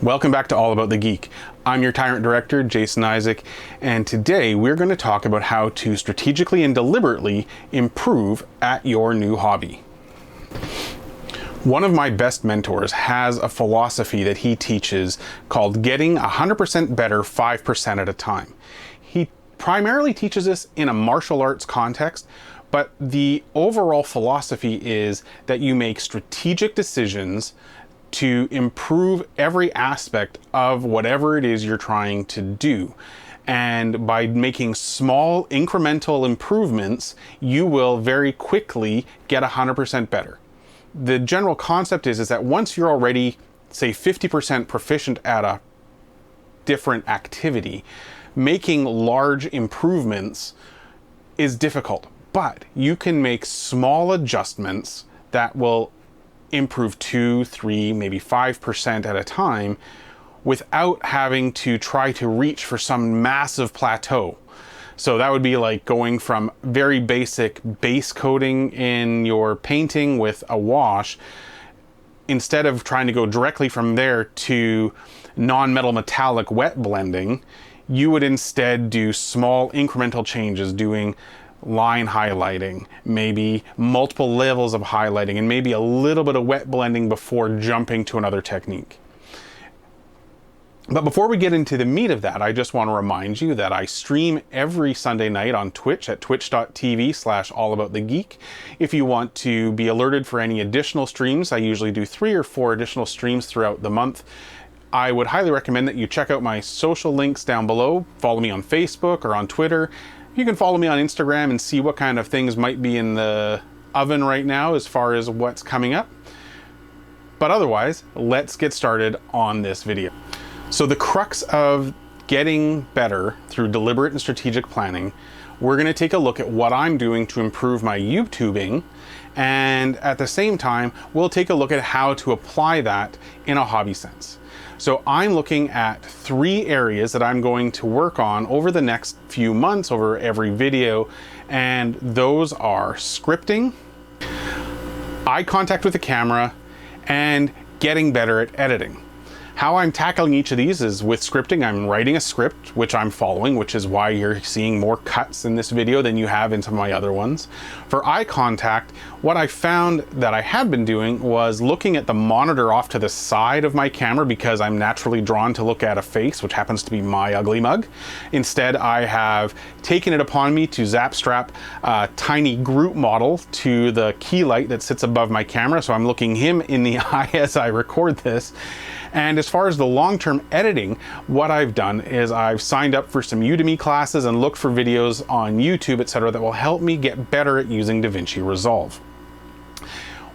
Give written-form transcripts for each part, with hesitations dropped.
Welcome back to All About the Geek. I'm your Tyrant Director, Jason Isaac, and today we're going to talk about how to strategically and deliberately improve at your new hobby. One of my best mentors has a philosophy that he teaches called getting 100% better 5% at a time. He primarily teaches this in a martial arts context, but the overall philosophy is that you make strategic decisions to improve every aspect of whatever it is you're trying to do. And by making small incremental improvements, you will very quickly get 100% better. The general concept is that once you're already, say, 50% proficient at a different activity, making large improvements is difficult, but you can make small adjustments that will improve 2, 3, maybe 5% at a time without having to try to reach for some massive plateau. So that would be like going from very basic base coating in your painting with a wash, instead of trying to go directly from there to non-metal metallic wet blending, you would instead do small incremental changes, doing line highlighting, maybe multiple levels of highlighting, and maybe a little bit of wet blending before jumping to another technique. But before we get into the meat of that, I just want to remind you that I stream every Sunday night on Twitch at twitch.tv/allaboutthegeek. If you want to be alerted for any additional streams, I usually do 3 or 4 additional streams throughout the month. I would highly recommend that you check out my social links down below. Follow me on Facebook or on Twitter. You can follow me on Instagram and see what kind of things might be in the oven right now as far as what's coming up. But otherwise, let's get started on this video. So the crux of getting better through deliberate and strategic planning, we're going to take a look at what I'm doing to improve my YouTubing, and at the same time, we'll take a look at how to apply that in a hobby sense. So I'm looking at 3 areas that I'm going to work on over the next few months, over every video, and those are scripting, eye contact with the camera, and getting better at editing. How I'm tackling each of these is with scripting. I'm writing a script, which I'm following, which is why you're seeing more cuts in this video than you have in some of my other ones. For eye contact, what I found that I had been doing was looking at the monitor off to the side of my camera, because I'm naturally drawn to look at a face, which happens to be my ugly mug. Instead, I have taken it upon me to zap strap a tiny Groot model to the key light that sits above my camera, so I'm looking him in the eye as I record this. And as far as the long-term editing, what I've done is I've signed up for some Udemy classes and looked for videos on YouTube, etc., that will help me get better at using DaVinci Resolve.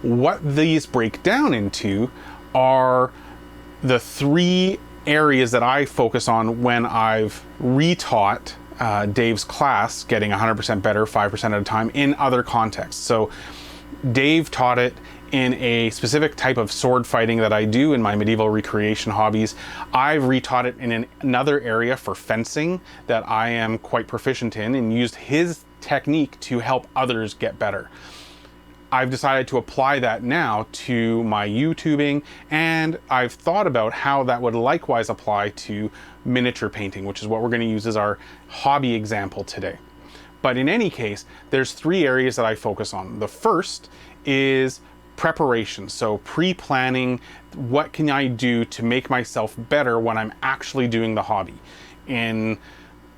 What these break down into are the 3 areas that I focus on when I've retaught Dave's class, getting 100% better 5% at a time, in other contexts. So Dave taught it in a specific type of sword fighting that I do in my medieval recreation hobbies. I've retaught it in another area for fencing that I am quite proficient in, and used his technique to help others get better. I've decided to apply that now to my YouTubing, and I've thought about how that would likewise apply to miniature painting, which is what we're going to use as our hobby example today. But in any case, there's 3 areas that I focus on. The first is preparation. So pre-planning, what can I do to make myself better when I'm actually doing the hobby? In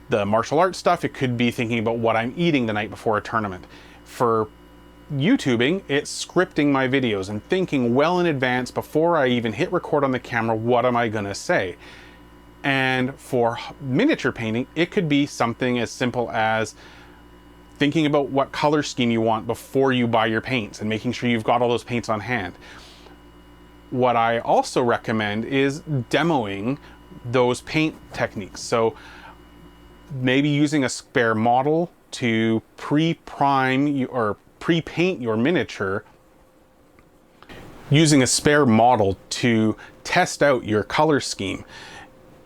the martial arts stuff, it could be thinking about what I'm eating the night before a tournament. For YouTubing, it's scripting my videos and thinking well in advance before I even hit record on the camera, what am I gonna say? And for miniature painting, it could be something as simple as thinking about what color scheme you want before you buy your paints and making sure you've got all those paints on hand. What I also recommend is demoing those paint techniques. So maybe using a spare model to pre-prime or pre-paint your miniature, using a spare model to test out your color scheme.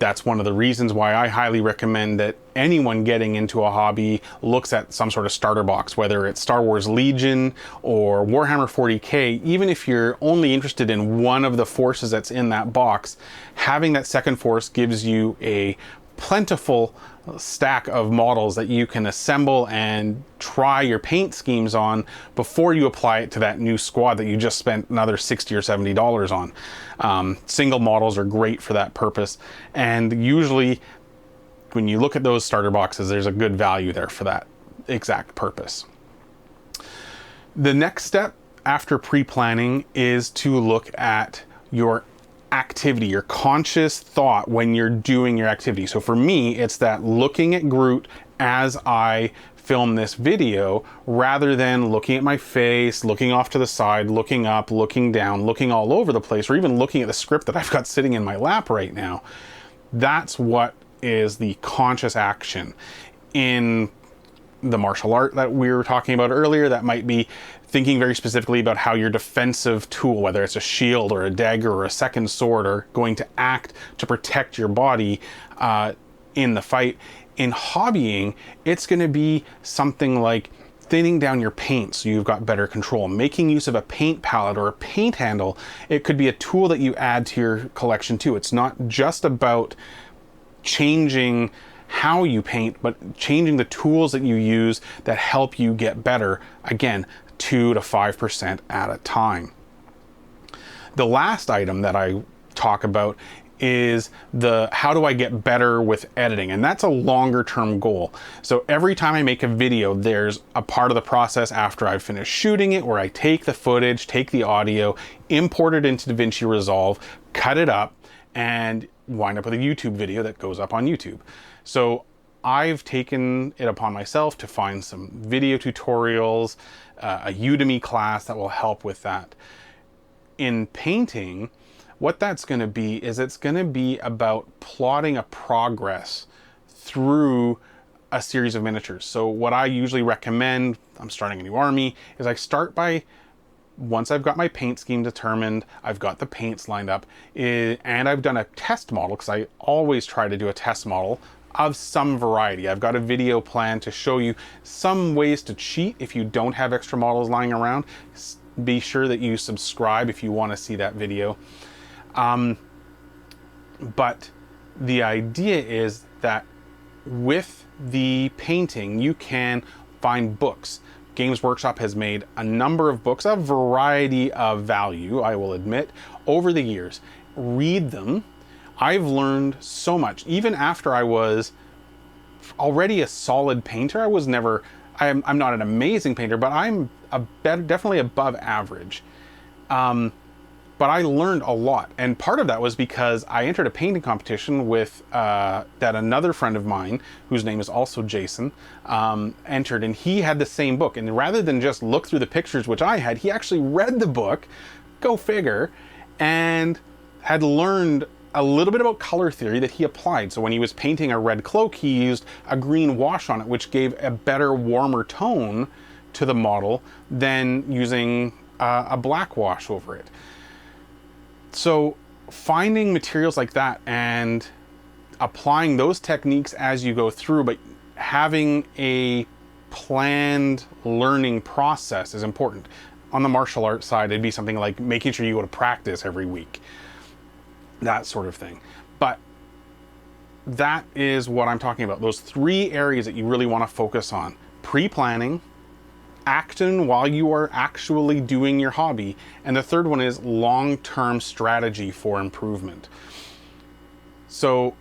That's one of the reasons why I highly recommend that anyone getting into a hobby looks at some sort of starter box, whether it's Star Wars Legion or Warhammer 40K. Even if you're only interested in one of the forces that's in that box, having that second force gives you a plentiful stack of models that you can assemble and try your paint schemes on before you apply it to that new squad that you just spent another $60 or $70 on. Single models are great for that purpose, and usually when you look at those starter boxes, there's a good value there for that exact purpose. The next step after pre-planning is to look at your activity, your conscious thought when you're doing your activity. So for me, it's that looking at Groot as I film this video, rather than looking at my face, looking off to the side, looking up, looking down, looking all over the place, or even looking at the script that I've got sitting in my lap right now. That's what is the conscious action. In the martial art that we were talking about earlier, that might be thinking very specifically about how your defensive tool, whether it's a shield or a dagger or a second sword, are going to act to protect your body in the fight. In hobbying, it's going to be something like thinning down your paint so you've got better control, making use of a paint palette or a paint handle. It could be a tool that you add to your collection too. It's not just about changing how you paint, but changing the tools that you use that help you get better. Again, 2 to 5% at a time. The last item that I talk about is the how do I get better with editing, and that's a longer term goal. So every time I make a video, there's a part of the process after I've finished shooting it where I take the footage, take the audio, import it into DaVinci Resolve, cut it up, and wind up with a YouTube video that goes up on YouTube. So I've taken it upon myself to find some video tutorials, a Udemy class that will help with that. In painting, what that's going to be is it's going to be about plotting a progress through a series of miniatures. So what I usually recommend, I'm starting a new army, is I start by, once I've got my paint scheme determined, I've got the paints lined up, and I've done a test model, because I always try to do a test model of some variety. I've got a video plan to show you some ways to cheat if you don't have extra models lying around. Be sure that you subscribe if you want to see that video. But the idea is that with the painting, you can find books. Games Workshop has made a number of books, a variety of value, I will admit, over the years. Read them. I've learned so much. Even after I was already a solid painter, I was never, I'm not an amazing painter, but I'm definitely above average. But I learned a lot. And part of that was because I entered a painting competition with that another friend of mine, whose name is also Jason, entered, and he had the same book. And rather than just look through the pictures, which I had, he actually read the book, go figure, and had learned a little bit about color theory that he applied. So when he was painting a red cloak, he used a green wash on it, which gave a better, warmer tone to the model than using a black wash over it. So finding materials like that and applying those techniques as you go through, but having a planned learning process is important. On the martial arts side, it'd be something like making sure you go to practice every week, that sort of thing. But that is what I'm talking about. Those 3 areas that you really want to focus on: pre-planning, action while you are actually doing your hobby, and the third one is long-term strategy for improvement. So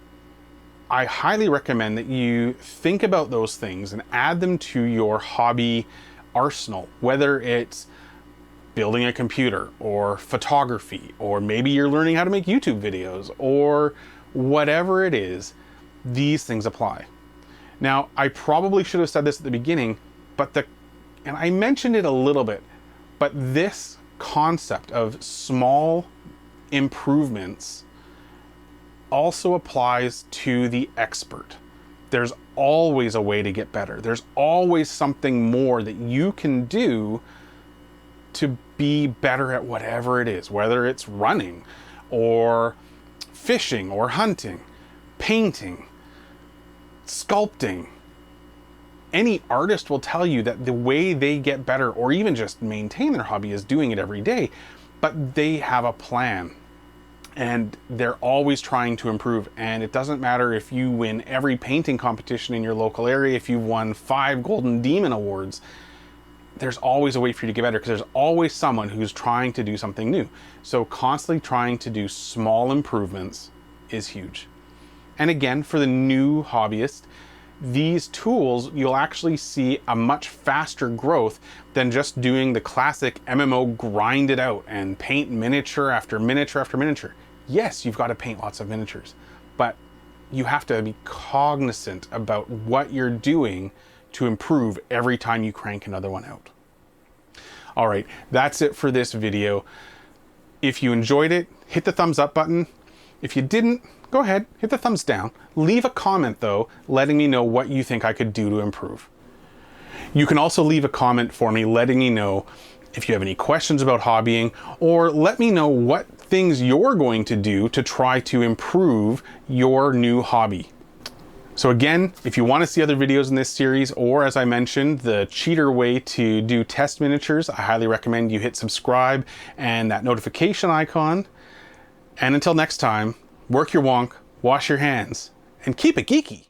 I highly recommend that you think about those things and add them to your hobby arsenal, whether it's building a computer or photography, or maybe you're learning how to make YouTube videos, or whatever it is. These things apply. Now, I probably should have said this at the beginning, but and I mentioned it a little bit, but this concept of small improvements also applies to the expert. There's always a way to get better. There's always something more that you can do to be better at whatever it is, whether it's running or fishing or hunting. painting, sculpting. Any artist will tell you that the way they get better or even just maintain their hobby is doing it every day, but they have a plan and they're always trying to improve. And it doesn't matter if you win every painting competition in your local area, if you've won 5 Golden Demon Awards, there's always a way for you to get better because there's always someone who's trying to do something new. So constantly trying to do small improvements is huge. And again, for the new hobbyist, these tools, you'll actually see a much faster growth than just doing the classic MMO grind it out and paint miniature after miniature after miniature. Yes, you've got to paint lots of miniatures, but you have to be cognizant about what you're doing to improve every time you crank another one out. All right, that's it for this video. If you enjoyed it, hit the thumbs up button. If you didn't, go ahead, hit the thumbs down. Leave a comment though, letting me know what you think I could do to improve. You can also leave a comment for me, letting me know if you have any questions about hobbying, or let me know what things you're going to do to try to improve your new hobby. So again, if you want to see other videos in this series, or as I mentioned, the cheater way to do test miniatures, I highly recommend you hit subscribe and that notification icon. And until next time, work your wonk, wash your hands, and keep it geeky.